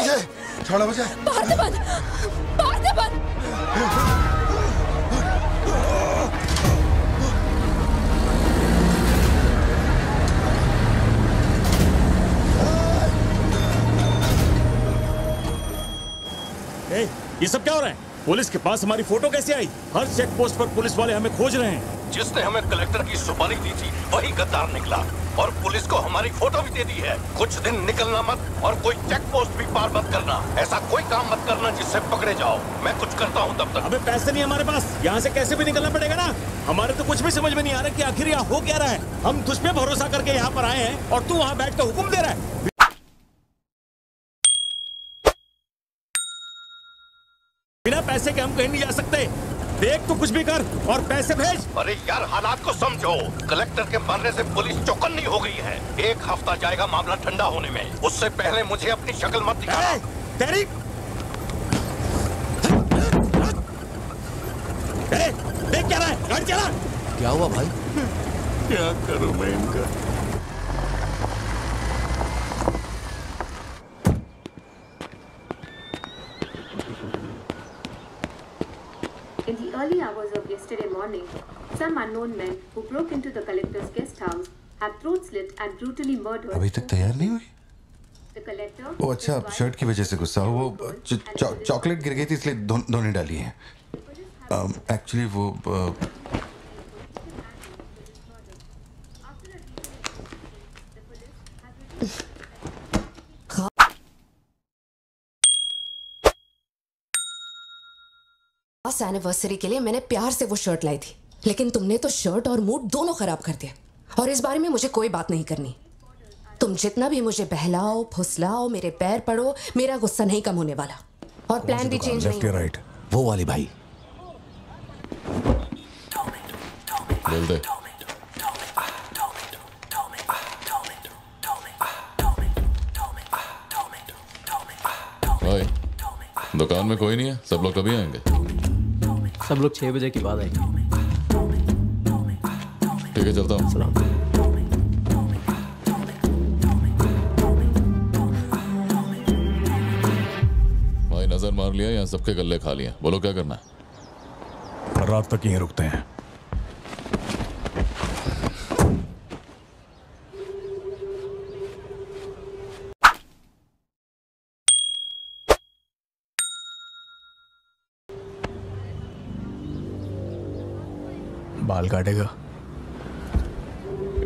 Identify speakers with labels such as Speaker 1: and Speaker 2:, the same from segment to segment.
Speaker 1: मुझे, छोड़ो मुझे।
Speaker 2: पार्थिबन, पार्थिबन।
Speaker 3: ये सब क्या हो रहा है? पुलिस के पास हमारी फोटो कैसे आई? हर चेक पोस्ट पर पुलिस वाले हमें खोज रहे हैं।
Speaker 4: जिसने हमें कलेक्टर की सुपारी दी थी वही गद्दार निकला और पुलिस को हमारी फोटो भी दे दी है। कुछ दिन निकलना मत और कोई चेक पोस्ट भी पार मत करना। ऐसा कोई काम मत करना जिससे पकड़े जाओ। मैं कुछ करता हूँ तब तक।
Speaker 3: अबे पैसे नहीं हमारे पास, यहाँ से कैसे भी निकलना पड़ेगा ना। हमारे तो कुछ भी समझ में नहीं आ रहा कि आखिर यहाँ हो क्या रहा है। हम तुझ पे भरोसा करके यहाँ पर आए हैं और तू वहाँ बैठ कर हुक्म दे रहा है। बिना पैसे के हम कहीं नहीं जा सकते। देख तो कुछ भी कर और पैसे भेज।
Speaker 4: अरे यार हालात को समझो। कलेक्टर के मरने से पुलिस चौकन्नी हो गई है। 1 हफ्ता जाएगा मामला ठंडा होने में। उससे पहले मुझे अपनी शक्ल मत दिखाना।
Speaker 3: तेरी देख क्या रहा है? गाड़ी चला।
Speaker 5: क्या हुआ भाई?
Speaker 3: क्या करूं मैं इनका?
Speaker 6: In the early hours of yesterday morning, some unknown men who broke into the collector's guest house have throat slit and brutally murdered.
Speaker 1: अभी तक तैयार नहीं हुई?
Speaker 6: The collector.
Speaker 1: ओ अच्छा, शर्ट की वजह से गुस्सा हो। वो चॉकलेट गिर गई थी इसलिए धोने डाली है। एक्चुअली वो
Speaker 2: एनिवर्सरी के लिए मैंने प्यार से वो शर्ट लाई थी, लेकिन तुमने तो शर्ट और मूड दोनों खराब कर दिया। और इस बारे में मुझे कोई बात नहीं करनी। तुम जितना भी मुझे बहलाओ फुसलाओ, मेरे पैर पड़ो, मेरा गुस्सा नहीं कम होने वाला। और प्लान भी चेंज नहीं।
Speaker 5: लेफ्ट राइट वो वाली भाई।
Speaker 7: बोल दे। भाई दुकान में कोई नहीं है, सब लोग कभी आएंगे?
Speaker 5: सब लोग 6 बजे के बाद आएंगे।
Speaker 7: ठीक है चलता हूँ। भाई नजर मार लिया, यहाँ सबके गल्ले खा लिया। बोलो क्या करना है?
Speaker 3: रात तक यहीं रुकते हैं।
Speaker 8: बाल काटेगा?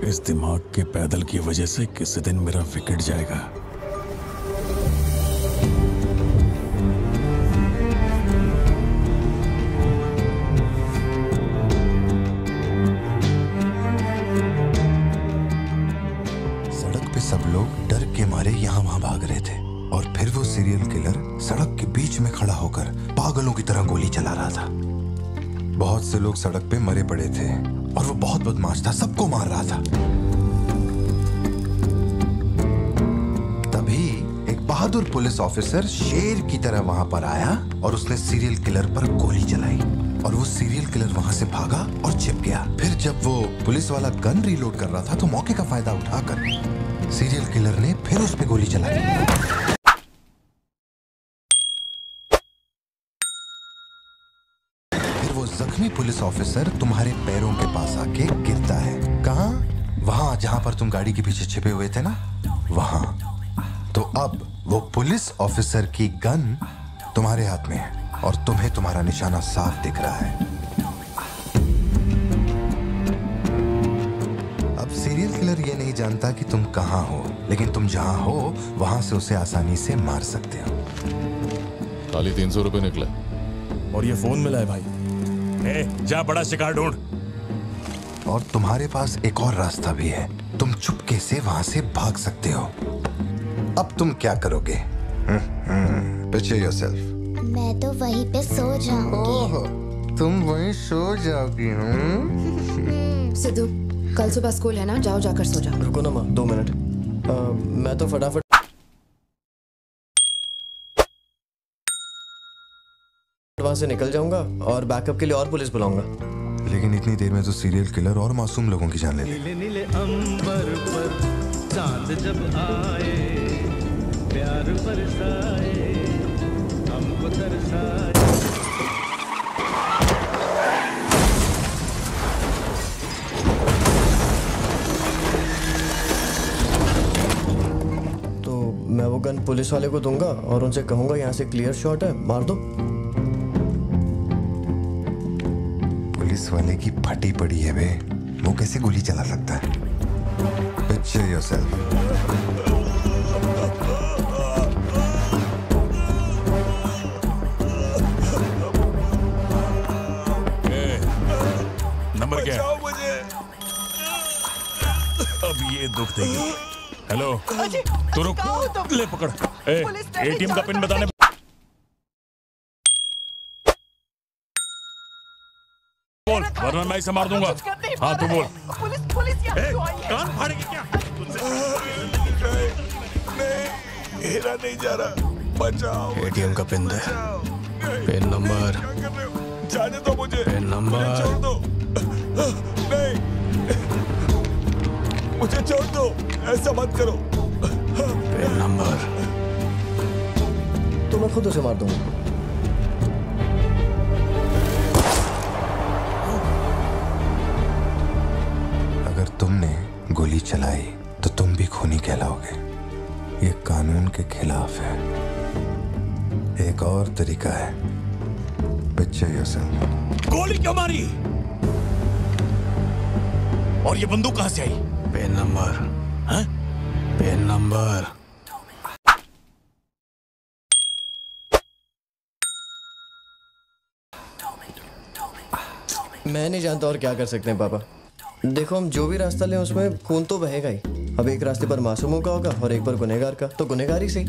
Speaker 8: इस दिमाग के पैदल की वजह से किसी दिन मेरा विकेट जाएगा।
Speaker 1: सड़क पे सब लोग डर के मारे यहाँ वहाँ भाग रहे थे और फिर वो सीरियल किलर सड़क के बीच में खड़ा होकर पागलों की तरह गोली चला रहा था। बहुत से लोग सड़क पे मरे पड़े थे और वो बहुत बदमाश था, सबको मार रहा था। तभी एक बहादुर पुलिस ऑफिसर शेर की तरह वहां पर आया और उसने सीरियल किलर पर गोली चलाई और वो सीरियल किलर वहां से भागा और छिप गया। फिर जब वो पुलिस वाला गन रीलोड कर रहा था तो मौके का फायदा उठाकर सीरियल किलर ने फिर उस पर गोली चलाई। जख्मी पुलिस ऑफिसर तुम्हारे पैरों के पास आके गिरता है। कहाँ? वहां जहां पर तुम गाड़ी के पीछे छिपे हुए थे ना, वहां। तो अब वो पुलिस ऑफिसर की गन तुम्हारे हाथ में है और तुम्हें तुम्हारा निशाना साफ दिख रहा है। अब सीरियल किलर ये नहीं जानता कि तुम कहाँ हो, लेकिन तुम जहां हो वहां से उसे आसानी से मार सकते हो।
Speaker 7: खाली 300 रुपए निकले
Speaker 3: और ये फोन मिला है भाई। जा बड़ा शिकार ढूंढ।
Speaker 1: और तुम्हारे पास एक और रास्ता भी है, तुम चुपके से वहां से भाग सकते हो। अब तुम क्या करोगे? Picture yourself.
Speaker 9: मैं तो वहीं पे सो जाऊंगी।
Speaker 1: तुम वहीं सो जाओगी?
Speaker 2: सिद्धू, कल सुबह स्कूल है ना, जाओ जाकर सो जाओ।
Speaker 5: रुको ना माँ, 2 मिनट। मैं तो फटाफट वहां से निकल जाऊंगा और बैकअप के लिए और पुलिस बुलाऊंगा।
Speaker 1: लेकिन इतनी देर में तो सीरियल किलर और मासूम लोगों की जान ले लेगा।
Speaker 10: नीले नीले अंबर पर चांद जब आए, प्यार बरसाए हमको तरसाए।
Speaker 5: तो मैं वो गन पुलिस वाले को दूंगा और उनसे कहूंगा यहाँ से क्लियर शॉट है, मार दो।
Speaker 1: पुलिस वाले की फटी पड़ी है बे, वो कैसे गोली चला सकता है? Picture yourself.
Speaker 8: नंबर क्या है? मुझे अब ये दुख देगी। हेलो तू रुक, ले पकड़। एटीएम का पिन बताने। बोल वरना मैं इसे मार दूंगा। हाँ तू बोल।
Speaker 10: पुलिस
Speaker 3: कान फाड़ेगी क्या?
Speaker 8: नहीं हिला नहीं जा रहा, बचाओ। एटीएम का पिन दे, पिन नंबर। जाने दो मुझे, पिन नंबर। छोड़ दो, नहीं मुझे छोड़ दो, ऐसा मत करो। पिन नंबर
Speaker 5: तो मैं खुद उसे मार दूंगा।
Speaker 1: अगर तुमने गोली चलाई तो तुम भी खूनी कहलाओगे। ये कानून के खिलाफ है। एक और तरीका है। Picture yourself.
Speaker 8: गोली क्यों मारी? और ये बंदूक कहां से आई? Pin number. हाँ? Pin number.
Speaker 5: मैं नहीं जानता और क्या कर सकते हैं पापा। देखो हम जो भी रास्ता लें उसमें खून तो बहेगा ही। अब एक रास्ते पर मासूमों का होगा और एक पर गुनहगार का, तो गुनहगार ही सही।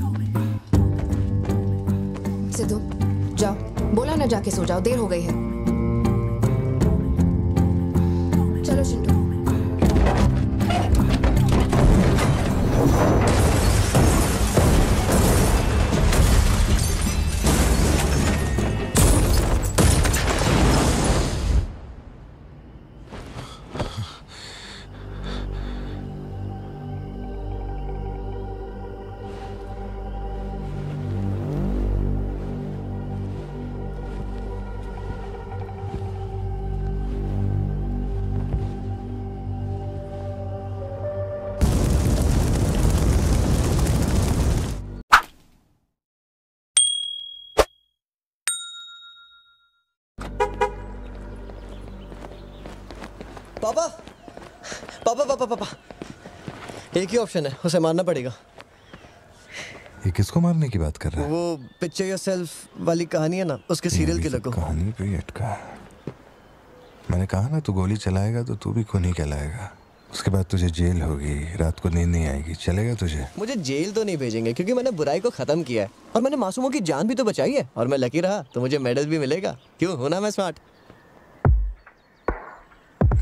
Speaker 2: सिद्धू जाओ, बोला ना जाके सो जाओ, देर हो गई है। चलो चिंटू।
Speaker 5: पापा पापा पापा पापा एक ही ऑप्शन है, उसे मारना पड़ेगा।
Speaker 1: ये किसको मारने की बात कर रहा है?
Speaker 5: वो पिक्चर योरसेल्फ वाली कहानी है ना, उसके सीरियल किलर को।
Speaker 1: कहानी पे ही अटका है। मैंने कहा ना तू गोली चलाएगा तो तू भी खूनी कहलाएगा। उसके बाद तुझे जेल होगी, रात को नींद नहीं आएगी। चलेगा तुझे?
Speaker 5: मुझे जेल तो नहीं भेजेंगे क्योंकि मैंने बुराई को खत्म किया है और मैंने मासूमों की जान भी तो बचाई है। और मैं लकी रहा तो मुझे मेडल भी मिलेगा। क्यों, हूं ना मैं स्मार्ट?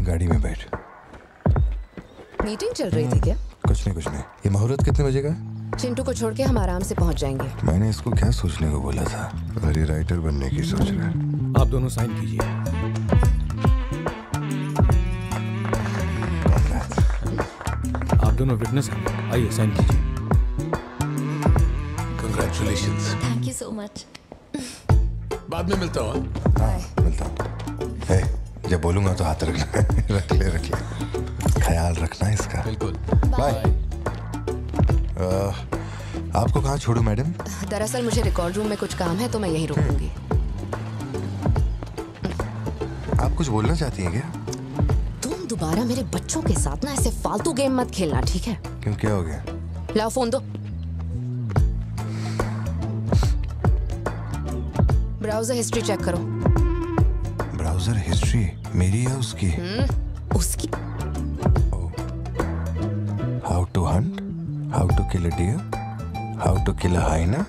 Speaker 1: गाड़ी में बैठ।
Speaker 2: मीटिंग चल रही थी क्या?
Speaker 1: कुछ नहीं। ये मुहूर्त कितने बजे का?
Speaker 2: चिंटू को छोड़ के हम आराम से पहुंच जाएंगे।
Speaker 1: मैंने इसको क्या सोचने को बोला था? और ये राइटर बनने की सोच रहा है।
Speaker 3: आप दोनों साइन कीजिए। आप दोनों विटनेस हैं, आइए साइन कीजिए।
Speaker 8: Congratulations.
Speaker 9: Thank you so much.
Speaker 8: बाद में मिलता हूँ।
Speaker 1: हाँ मिलता हूँ। जब बोलूंगा तो हाथ रखना। रख ले। ख्याल रखना इसका।
Speaker 8: बिल्कुल।
Speaker 1: बाय। आपको कहाँ छोड़ूं मैडम?
Speaker 2: दरअसल मुझे रिकॉर्ड रूम में कुछ काम है तो मैं यहीं रुकूंगी।
Speaker 1: आप कुछ बोलना चाहती हैं क्या?
Speaker 2: तुम दोबारा मेरे बच्चों के साथ ना ऐसे फालतू गेम मत खेलना, ठीक है?
Speaker 1: क्यों, क्या हो गया?
Speaker 2: लाओ फोन दो। ब्राउजर हिस्ट्री चेक करो।
Speaker 1: ब्राउजर हिस्ट्री मेरी या उसकी?
Speaker 2: उसकी।
Speaker 1: How to hunt, how to kill a deer, how to kill a hyena,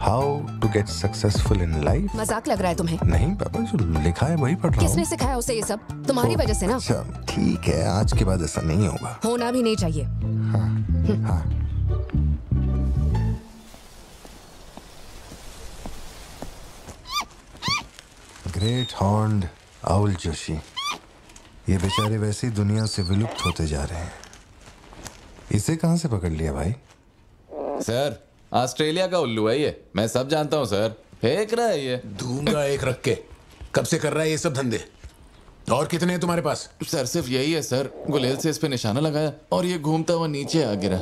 Speaker 1: how to get successful in life.
Speaker 2: मजाक लग रहा है तुम्हें?
Speaker 1: नहीं पापा, जो लिखा है वही पढ़ रहा हूँ।
Speaker 2: किसने सिखाया उसे ये सब? तुम्हारी वजह से ना।
Speaker 1: अच्छा ठीक है, आज के बाद ऐसा नहीं होगा।
Speaker 2: होना भी नहीं चाहिए।
Speaker 1: हाँ। ग्रेट हॉर्न्ड आउल जोशी, ये बेचारे वैसे ही दुनिया से विलुप्त होते जा रहे हैं। इसे कहां से पकड़ लिया भाई?
Speaker 5: सर
Speaker 7: ऑस्ट्रेलिया का उल्लू है ये, मैं सब जानता हूँ सर। फेंक रहा है ये।
Speaker 8: दूंगा एक रख के। कब से कर रहा है ये सब धंधे? और कितने हैं तुम्हारे पास?
Speaker 7: सर सिर्फ यही है सर। गुलेल से इस पे निशाना लगाया और ये घूमता हुआ नीचे आ गिरा।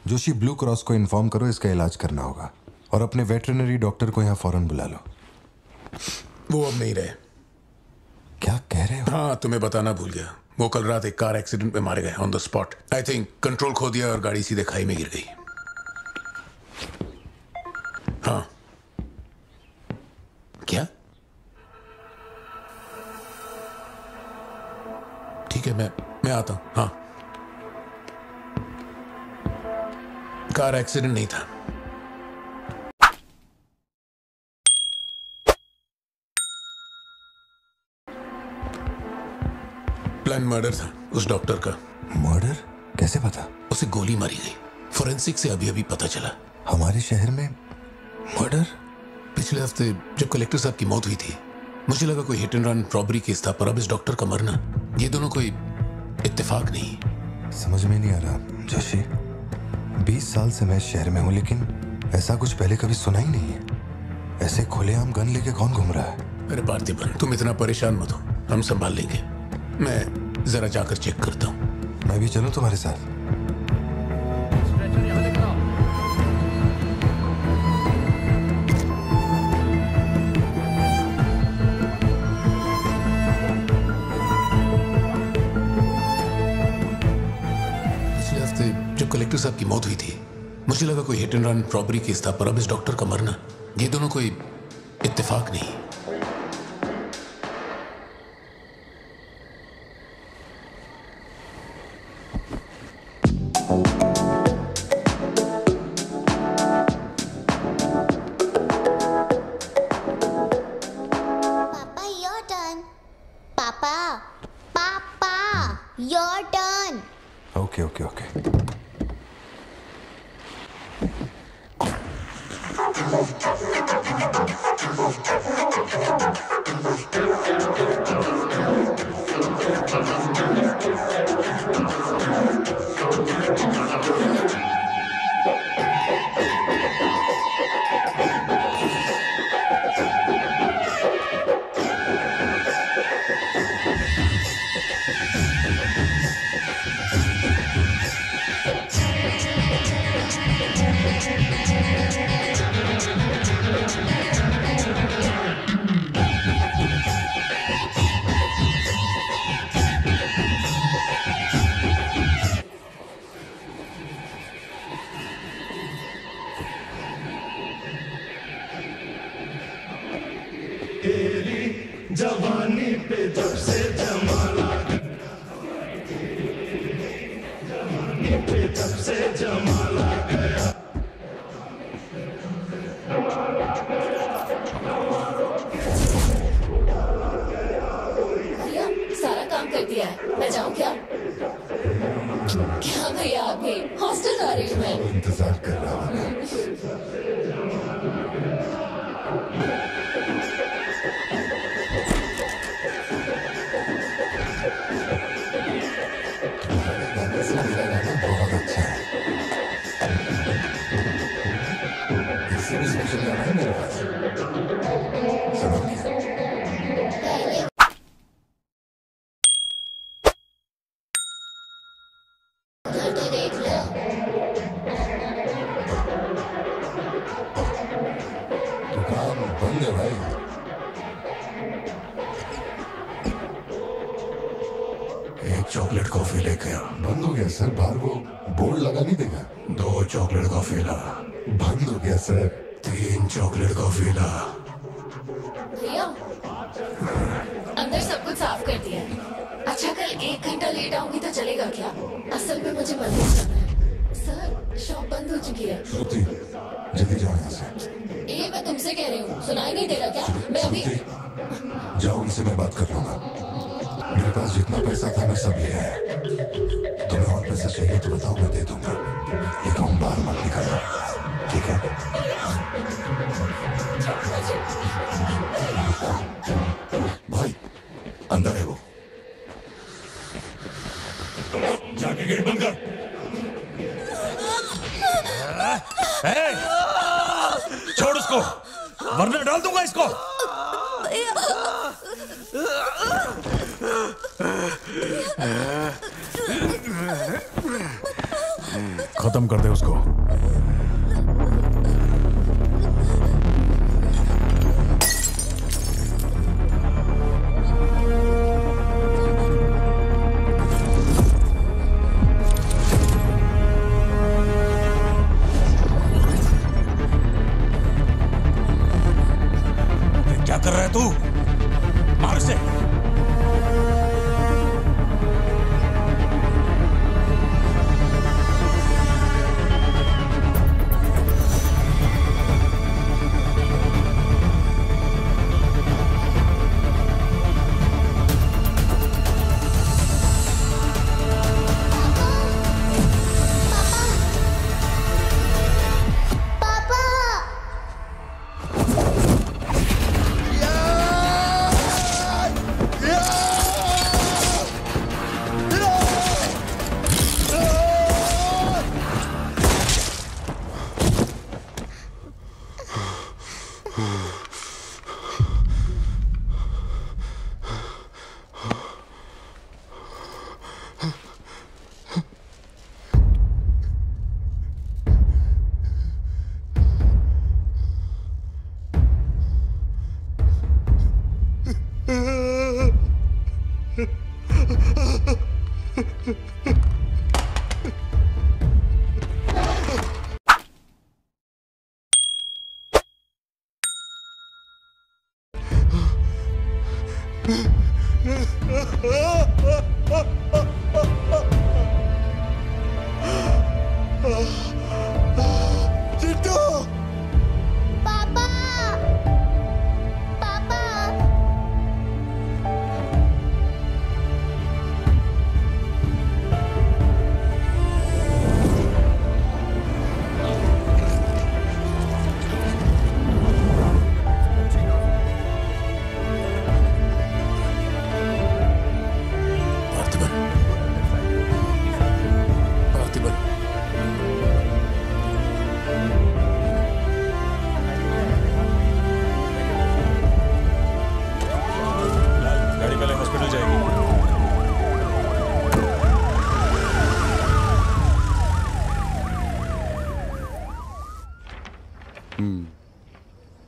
Speaker 1: जोशी, ब्लू क्रॉस को इन्फॉर्म करो, इसका इलाज करना होगा। और अपने वेटरनरी डॉक्टर को यहाँ फौरन बुला लो।
Speaker 8: वो अब नहीं रहे।
Speaker 1: क्या कह रहे हो?
Speaker 8: हाँ, तुम्हें बताना भूल गया। वो कल रात एक कार एक्सीडेंट में मारे गए on the spot. I think control खो दिया और गाड़ी सीधे खाई में गिर गई। हाँ। क्या? ठीक है, मैं आता हूं। हाँ, कार एक्सीडेंट नहीं था। प्लान मर्डर था उस डॉक्टर का।
Speaker 1: मर्डर? कैसे पता?
Speaker 8: उसे गोली मारी गई। फोरेंसिक से अभी अभी पता चला।
Speaker 1: हमारे शहर में मर्डर?
Speaker 8: पिछले हफ्ते जब कलेक्टर साहब की मौत हुई थी, मुझे लगा कोई hit and run robbery case था, पर अब इस डॉक्टर का मरना, ये दोनों कोई इत्तेफाक नहीं।
Speaker 1: समझ में नहीं आ रहा जोशी। 20 साल से मैं शहर में हूँ, लेकिन ऐसा कुछ पहले कभी सुना ही नहीं है। ऐसे खुलेआम गन लेके कौन घूम रहा है?
Speaker 8: अरे पार्थिबन, तुम इतना परेशान मत हो, हम संभाल लेंगे। मैं जरा जाकर चेक करता हूँ।
Speaker 1: मैं भी चलूं तुम्हारे साथ?
Speaker 8: पिछले हफ्ते जब कलेक्टर साहब की मौत हुई थी, मुझे लगा कोई hit and run robbery case था, पर अब इस डॉक्टर का मरना, ये दोनों कोई इत्तेफाक नहीं।
Speaker 9: Your turn.
Speaker 1: Okay.
Speaker 10: जवानी पे जब से जमाना, जवानी पे जब से जमाना गया।
Speaker 2: भैया सारा काम कर दिया है, मैं जाऊँ क्या? क्या भैया आप भी हॉस्टल जा रही हूँ मैं।
Speaker 1: इंतजार कर रहा हूँ। बहुत अच्छा है। इससे भी स्पेशल गाना है मेरे पास। सुनो क्या? दुकान बंद है भाई।
Speaker 8: एक चॉकलेट कॉफी लेके आ।
Speaker 1: बंद हो गया सर, बाहर वो बोर्ड लगा नहीं देगा।
Speaker 8: 2 चॉकलेट कॉफी ला।
Speaker 1: बंद हो गया सर।
Speaker 8: 3 चॉकलेट कॉफी ला।
Speaker 2: भैया अंदर सब कुछ साफ कर दिया है। अच्छा कल 1 घंटा लेट आऊंगी तो चलेगा क्या? असल में मुझे मंदिर जाना है। सर शॉप बंद हो चुकी है।
Speaker 1: श्रुति जल्दी जाओ यहाँ से।
Speaker 2: ये मैं तुमसे कह रही हूँ, सुनाई नहीं दे रहा क्या? मैं अभी
Speaker 1: जाओ, उनसे मैं बात कर लूंगा। मेरे पास जितना पैसा था मैं सब ले आया। तुम्हें और पैसा चाहिए तो बताओ, मैं दे दूंगा। लेकिन बाहर मत निकलना, ठीक है? भाई अंदर है वो।
Speaker 10: जाके गेट बंद कर।
Speaker 3: छोड़ उसको, वरना डाल दूंगा इसको। खत्म कर दे उसको। क्या कर रहा है तू? मार उसे।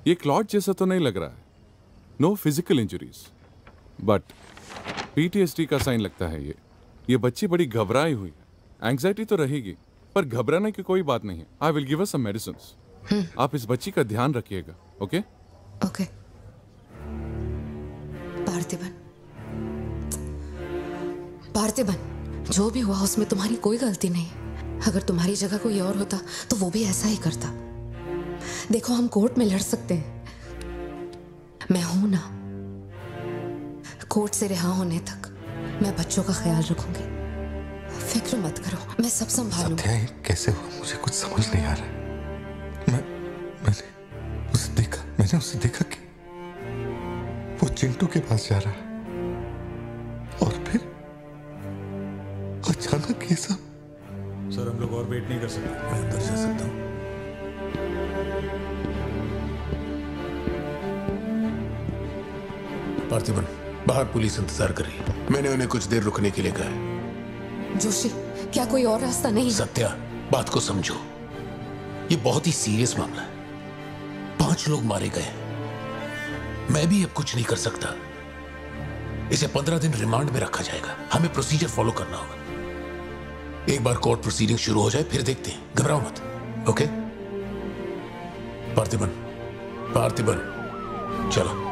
Speaker 11: ये क्लॉट जैसा तो नहीं लग रहा है। No physical injuries, but PTSD का साइन लगता है ये बच्ची बड़ी घबराई हुई है। एंग्जाइटी तो रहेगी, पर घबराने की कोई बात नहीं है। I will give her some medicines. आप इस बच्ची का ध्यान रखिएगा। Okay
Speaker 2: okay. पार्थिबन, जो भी हुआ उसमें तुम्हारी कोई गलती नहीं। अगर तुम्हारी जगह कोई और होता तो वो भी ऐसा ही करता। देखो, हम कोर्ट में लड़ सकते हैं, मैं हूं ना। कोर्ट से रिहा होने तक मैं बच्चों का ख्याल रखूंगी। फिक्र मत करो, मैं सब संभालूंगी।
Speaker 1: सत्या, ये कैसे हुआ मुझे कुछ समझ नहीं आ रहा। मैंने उसे देखा कि वो चिंटू के पास जा रहा है और फिर अचानक ये सब।
Speaker 3: सर, हम लोग और वेट नहीं कर सकते।
Speaker 8: मैं अंदर जा सकता हूँ? पार्थिबन, बाहर पुलिस इंतजार कर रही है। मैंने उन्हें कुछ देर रुकने के लिए कहा है।
Speaker 2: जोशी, क्या कोई और रास्ता नहीं?
Speaker 8: सत्या, बात को समझो। ये बहुत ही सीरियस मामला है। 5 लोग मारे गए। मैं भी अब कुछ नहीं कर सकता। इसे 15 दिन रिमांड में रखा जाएगा। हमें प्रोसीजर फॉलो करना होगा। एक बार कोर्ट प्रोसीडिंग शुरू हो जाए फिर देखते हैं। घबराओ मत। ओके पार्थिबन, चलो।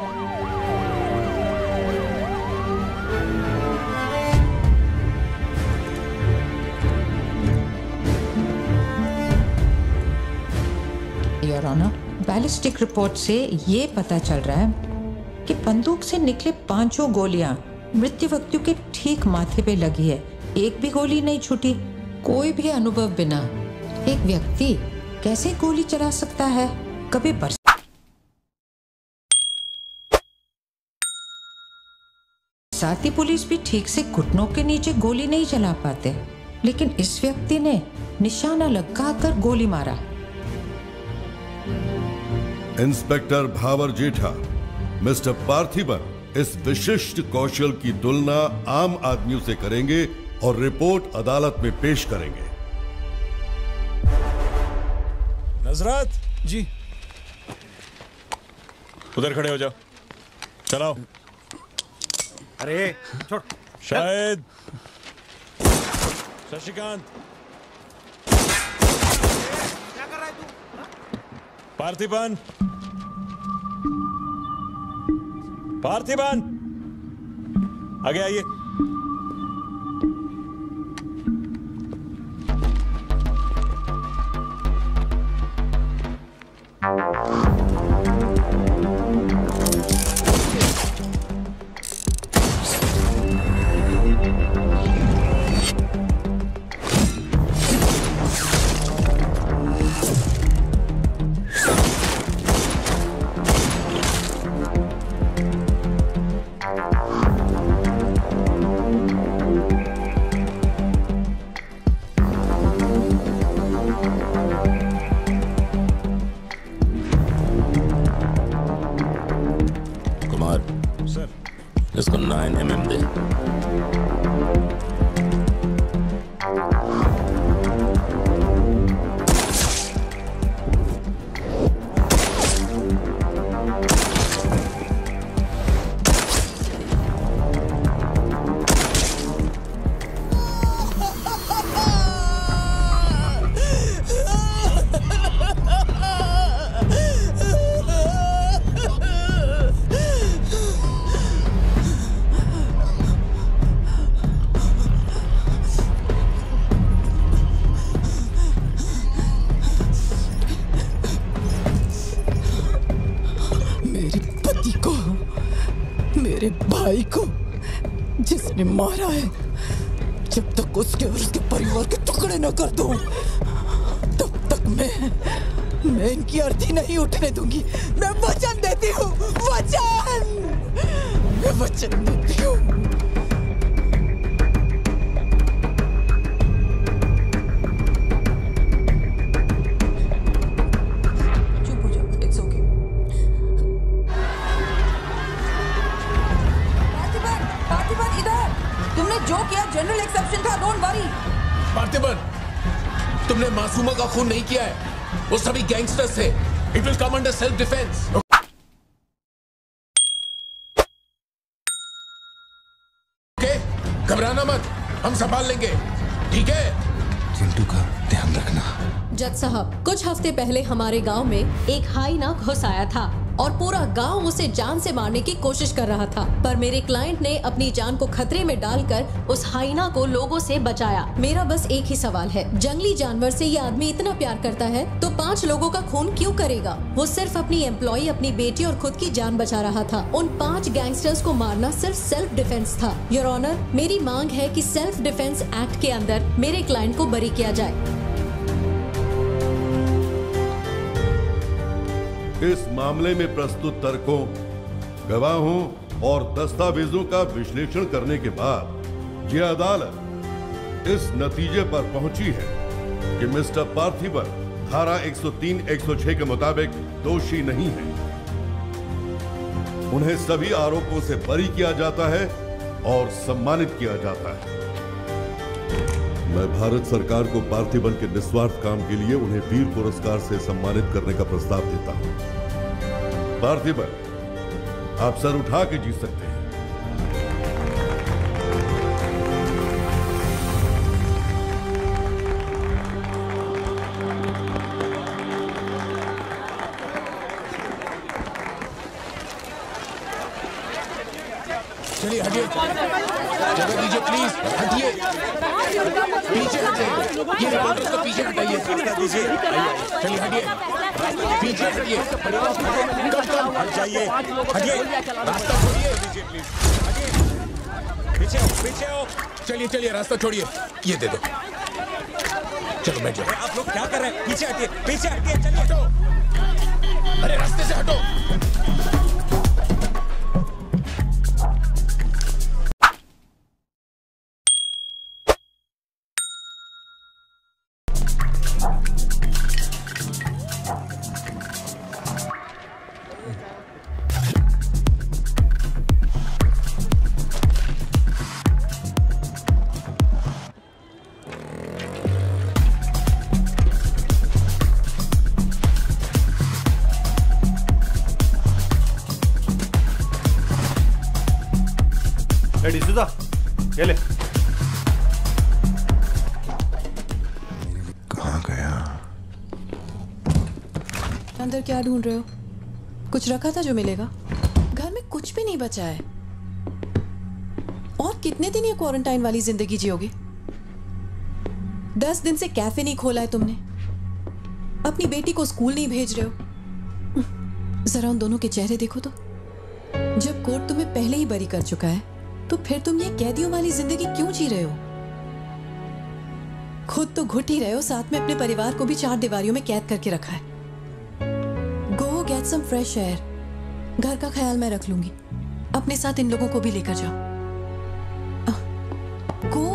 Speaker 12: योर ऑनर, बैलिस्टिक रिपोर्ट से ये पता चल रहा है कि बंदूक से निकले 5 गोलियां मृत्यु व्यक्ति के ठीक माथे पे लगी है। एक भी गोली नहीं छूटी। कोई भी अनुभव बिना एक व्यक्ति कैसे गोली चला सकता है? कभी बरसाती पुलिस भी ठीक से घुटनों के नीचे गोली नहीं चला पाते, लेकिन इस व्यक्ति ने निशाना लगाकर गोली मारा।
Speaker 13: इंस्पेक्टर भावर जेठा मिस्टर पार्थिबन इस विशिष्ट कौशल की तुलना आम आदमियों से करेंगे और रिपोर्ट अदालत में पेश करेंगे।
Speaker 3: नजरत जी, उधर खड़े हो जाओ। चलाओ।
Speaker 14: अरे छोड़।
Speaker 3: शायद शशिकांत,
Speaker 14: क्या कर रहा है तू?
Speaker 3: पार्थिबन, पार्थिबन, आगे आइए।
Speaker 4: इसको 9 mm दे।
Speaker 15: जिसने मारा है, जब तक उसके और उसके परिवार के टुकड़े न कर दूं, तब तक मैं इनकी अर्थी नहीं उठने दूंगी। मैं वचन देती हूँ, मैं वचन देती हूँ।
Speaker 12: जनरल एक्सेप्शन था, डोंट वरी।
Speaker 8: पार्थिबन, तुमने मासूमा का खून नहीं किया है, वो सभी गैंगस्टर्स थे। It will come under self defence. Okay, घबराना मत, हम संभाल लेंगे, ठीक है?
Speaker 1: चिंटू का ध्यान रखना।
Speaker 16: जज साहब, कुछ हफ्ते पहले हमारे गांव में एक हाइना घुस आया था और पूरा गांव उसे जान से मारने की कोशिश कर रहा था, पर मेरे क्लाइंट ने अपनी जान को खतरे में डालकर उस हाइना को लोगों से बचाया। मेरा बस एक ही सवाल है, जंगली जानवर से ये आदमी इतना प्यार करता है तो 5 लोगों का खून क्यों करेगा? वो सिर्फ अपनी एम्प्लॉय, अपनी बेटी और खुद की जान बचा रहा था। उन 5 गैंगस्टर्स को मारना सिर्फ सेल्फ डिफेंस था। योर ऑनर, मेरी मांग है कि सेल्फ डिफेंस एक्ट के अंदर मेरे क्लाइंट को बरी किया जाए।
Speaker 13: इस मामले में प्रस्तुत तर्कों, गवाहों और दस्तावेजों का विश्लेषण करने के बाद यह अदालत इस नतीजे पर पहुंची है कि मिस्टर पार्थिबन धारा 103-106 के मुताबिक दोषी नहीं है। उन्हें सभी आरोपों से बरी किया जाता है और सम्मानित किया जाता है। मैं भारत सरकार को पार्थिबन के निस्वार्थ काम के लिए उन्हें वीर पुरस्कार से सम्मानित करने का प्रस्ताव देता हूं। पार्थिबन, आप सर उठा के जी सकते हैं।
Speaker 8: चलिए हटिए, जगह दीजिए प्लीज, हटिए, पीछे हटिए, ये रिपोर्टर्स को पीछे हटाइए, चलिए हटिए, पीछे हटिए,
Speaker 3: हट जाइए, हटिए,
Speaker 8: रास्ता छोड़िए,
Speaker 3: पीछे हो, पीछे हो।
Speaker 8: चलिए चलिए, रास्ता छोड़िए, ये दे दो, चलो बैठ जाओ।
Speaker 3: आप लोग क्या कर रहे हैं? पीछे हटिए, पीछे हटिए, चलिए।
Speaker 8: हटो, अरे रास्ते से हटो।
Speaker 14: डिसूजा ये ले।
Speaker 1: कहाँ गया?
Speaker 17: अंदर क्या ढूंढ रहे हो? कुछ रखा था जो मिलेगा? घर में कुछ भी नहीं बचा है। और कितने दिन ये क्वारंटाइन वाली जिंदगी जियोगे? 10 दिन से कैफे नहीं खोला है तुमने, अपनी बेटी को स्कूल नहीं भेज रहे हो। जरा उन दोनों के चेहरे देखो तो। जब कोर्ट तुम्हें पहले ही बरी कर चुका है तो फिर तुम ये कैदियों वाली जिंदगी क्यों जी रहे हो? खुद तो घुट ही रहे हो, साथ में अपने परिवार को भी 4 दीवारियों में कैद करके रखा है। Go get some fresh air. घर का ख्याल मैं रख लूंगी, अपने साथ इन लोगों को भी लेकर जाओ। गो।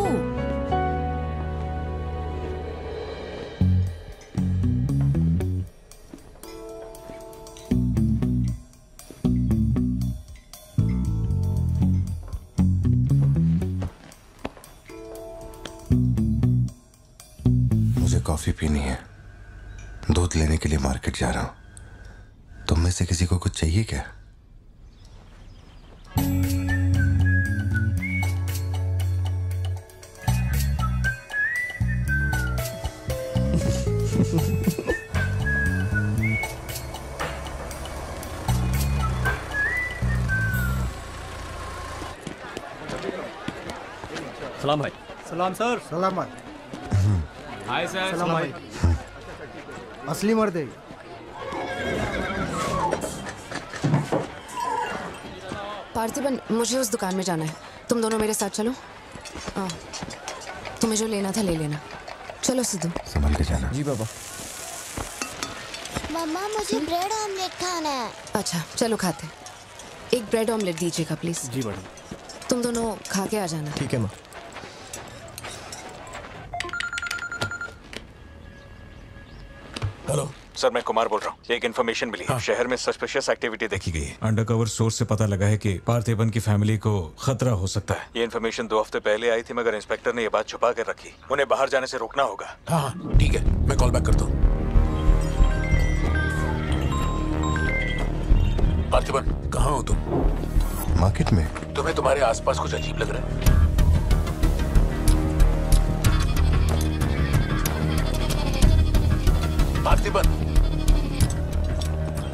Speaker 1: मुझे कॉफी पीनी है, दूध लेने के लिए मार्केट जा रहा हूं। तुम में से किसी को कुछ चाहिए क्या?
Speaker 18: सलाम भाई।
Speaker 14: सलाम सर।
Speaker 19: सलाम भाई।
Speaker 18: Hi sir.
Speaker 19: सलाम भाई। असली मर्द है।
Speaker 2: पार्थिबन, मुझे उस दुकान में जाना है, तुम दोनों मेरे साथ चलो। तुम्हें जो लेना था ले लेना। चलो सिद्धू।
Speaker 1: संभल के जाना।
Speaker 5: जी बाबा।
Speaker 9: मम्मा मुझे ब्रेड ऑमलेट खाना है।
Speaker 2: अच्छा चलो खाते। एक ब्रेड ऑमलेट दीजिएगा प्लीज।
Speaker 14: जी मैडम।
Speaker 2: तुम दोनों खा के आ जाना।
Speaker 5: ठीक है माँ।
Speaker 20: हेलो सर, मैं कुमार बोल रहा हूँ। एक इन्फॉर्मेशन मिली है। शहर में सस्पिशियस एक्टिविटी देखी गई है।
Speaker 21: अंडरकवर सोर्स से पता लगा है कि पार्थिबन की फैमिली को खतरा हो सकता है।
Speaker 20: ये इन्फॉर्मेशन 2 हफ्ते पहले आई थी, मगर इंस्पेक्टर ने ये बात छुपा कर रखी। उन्हें बाहर जाने से रोकना होगा।
Speaker 8: हाँ ठीक है, मैं कॉल बैक करता हूँ। पार्थिबन, कहाँ हो तुम?
Speaker 1: मार्केट में।
Speaker 8: तुम्हें तुम्हारे आसपास कुछ अजीब लग रहा है? पार्थिबन,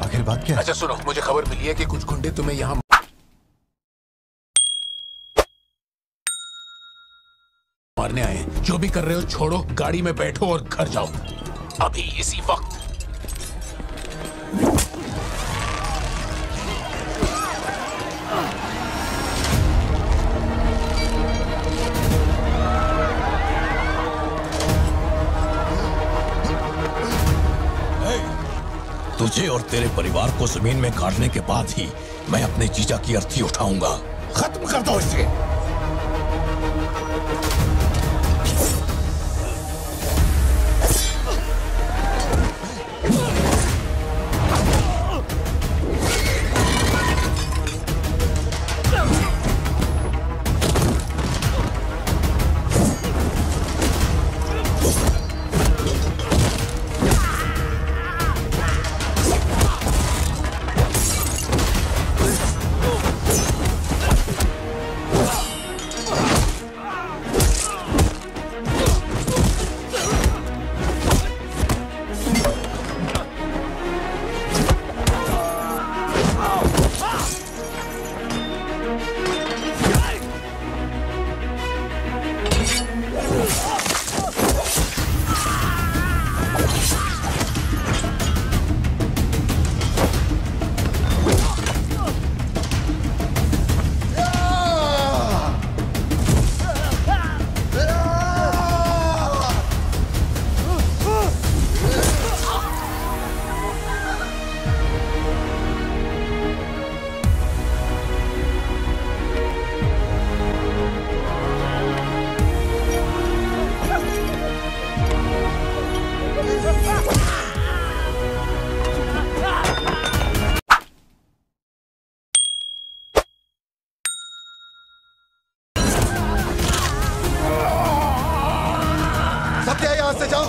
Speaker 1: आखिर बात क्या है?
Speaker 8: अच्छा सुनो, मुझे खबर मिली है कि कुछ गुंडे तुम्हें यहाँ मारने आए हैं। जो भी कर रहे हो छोड़ो, गाड़ी में बैठो और घर जाओ अभी इसी वक्त।
Speaker 4: तुझे और तेरे परिवार को जमीन में गाड़ने के बाद ही मैं अपने जीजा की अर्थी उठाऊंगा। खत्म कर दो इसे।
Speaker 1: सत्या, यहां से जाओ।